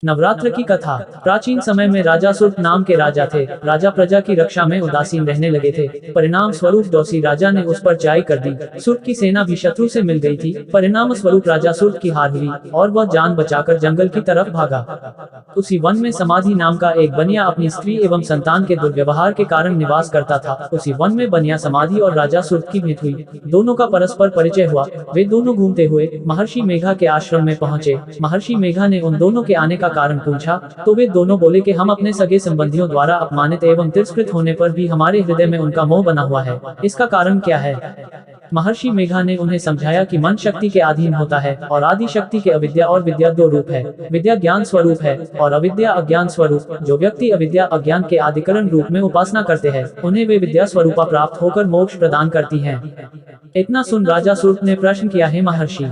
नवरात्र की कथा। प्राचीन समय में राजा सुर्प नाम के राजा थे। राजा प्रजा की रक्षा में उदासीन रहने लगे थे। परिणाम स्वरूप दौसी राजा ने उस पर चढ़ाई कर दी। सुर्प की सेना भी शत्रु से मिल गई थी। परिणाम स्वरूप राजा सुर्प की हार हुई और वह जान बचाकर जंगल की तरफ भागा। उसी वन में समाधि नाम का एक बनिया अपनी स्त्री एवं संतान के दुर्व्यवहार के कारण निवास करता था। उसी वन में बनिया समाधि और राजा सुर्प की भेंट हुई। दोनों का परस्पर परिचय हुआ। वे दोनों घूमते हुए महर्षि मेघा के आश्रम में पहुंचे। महर्षि मेघा ने उन दोनों के आने का कारण पूछा तो वे दोनों बोले कि हम अपने सगे संबंधियों द्वारा अपमानित एवं तिरस्कृत होने पर भी हमारे हृदय में उनका मोह बना हुआ है। इसका कारण क्या है? महर्षि मेघा ने उन्हें समझाया कि मन शक्ति के अधीन होता है और आदि शक्ति के अविद्या और विद्या दो रूप है। विद्या ज्ञान स्वरूप है और अविद्या अज्ञान स्वरूप। जो व्यक्ति अविद्या अज्ञान के आदिकरण रूप में उपासना करते हैं उन्हें वे विद्या स्वरूपा प्राप्त होकर मोक्ष प्रदान करती हैं। इतना सुन राजा सुर्प ने प्रश्न किया, है महर्षि,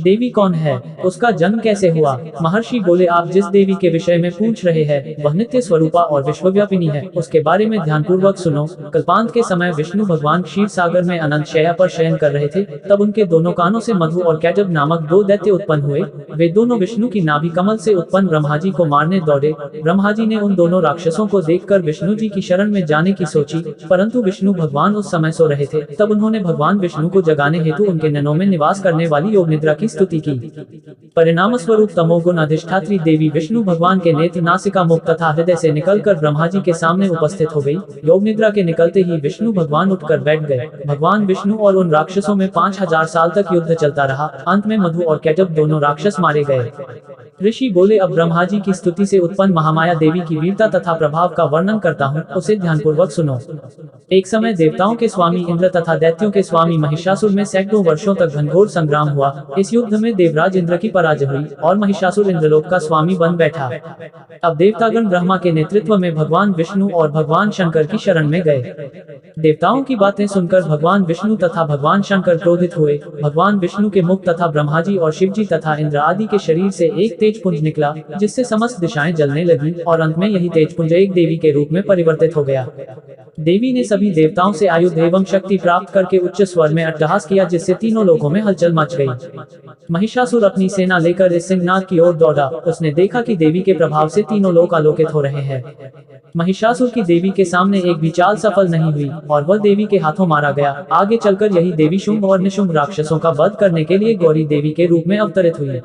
देवी कौन है? उसका जन्म कैसे हुआ? महर्षि बोले, आप जिस देवी के विषय में पूछ रहे हैं वह नित्य स्वरूपा और विश्वव्यापिनी है। उसके बारे में ध्यानपूर्वक सुनो। कल्पांत के समय विष्णु भगवान क्षीर सागर में अनंत शैया पर शयन कर रहे थे। तब उनके दोनों कानों से मधु और कैटब नामक दो दैत्य उत्पन्न हुए। वे दोनों विष्णु की नाभि कमल से उत्पन्न ब्रह्मा जी को मारने दौड़े। ब्रह्मा जी ने उन दोनों राक्षसों को देखकर विष्णु जी की शरण में जाने की सोची, परंतु विष्णु भगवान उस समय सो रहे थे। तब उन्होंने भगवान विष्णु को जगाने हेतु उनके नैनों में निवास करने वाली योग निद्रा की स्तुति की। परिणाम स्वरूप तमोगुण अधिष्ठात्री देवी विष्णु भगवान के नेत्र, नासिका, मुख तथा हृदय से निकलकर ब्रह्मा जी के सामने उपस्थित हो गई। योग निद्रा के निकलते ही विष्णु भगवान उठकर बैठ गए। भगवान विष्णु और उन राक्षसों में 5000 साल तक युद्ध चलता रहा। अंत में मधु और कैटब दोनों राक्षस मारे गए। ऋषि बोले, अब ब्रह्मा जी की स्तुति से उत्पन्न महामाया देवी की वीरता तथा प्रभाव का वर्णन करता हूँ, उसे ध्यानपूर्वक सुनो। एक समय देवताओं के स्वामी इंद्र तथा दैत्यों के स्वामी महिषासुर में सैकड़ों वर्षों तक घनघोर संग्राम हुआ। इस युद्ध में देवराज इंद्र की पराजय हुई और महिषासुर इंद्रलोक का स्वामी बन बैठा। अब देवतागण ब्रह्मा के नेतृत्व में भगवान विष्णु और भगवान शंकर की शरण में गए। देवताओं की बातें सुनकर भगवान विष्णु तथा भगवान शंकर क्रोधित हुए। भगवान विष्णु के मुख तथा ब्रह्मा जी और शिव जी तथा इंद्र आदि के शरीर से एक तेज पुंज निकला, जिससे समस्त दिशाएं जलने लगी और अंत में यही तेज पुंज एक देवी के रूप में परिवर्तित हो गया। देवी ने सभी देवताओं से आयुध एवं शक्ति प्राप्त करके उच्च स्वर में अट्टहास किया, जिससे तीनों लोकों में हलचल मच गई। महिषासुर अपनी सेना लेकर इस सिंहनाद की ओर दौड़ा। उसने देखा कि देवी के प्रभाव से तीनों लोक आलोकित हो रहे हैं। महिषासुर की देवी के सामने एक भी चाल सफल नहीं हुई और वह देवी के हाथों मारा गया। आगे चलकर यही देवी शुंभ और निशुंभ राक्षसों का वध करने के लिए गौरी देवी के रूप में अवतरित हुई।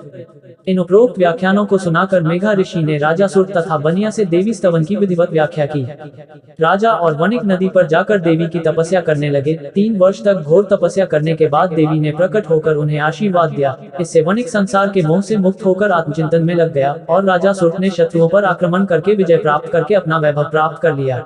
इन उपरोक्त व्याख्यानों को सुनाकर मेघा ऋषि ने राजा सुर्प तथा बनिया से देवी स्तवन की विधिवत व्याख्या की। राजा और वणिक नदी पर जाकर देवी की तपस्या करने लगे। 3 वर्ष तक घोर तपस्या करने के बाद देवी ने प्रकट होकर उन्हें आशीर्वाद दिया। इससे वणिक संसार के मोह से मुक्त होकर आत्मचिंतन में लग गया और राजा सुर्प ने शत्रुओं पर आक्रमण करके विजय प्राप्त करके अपना वैभव प्राप्त कर लिया।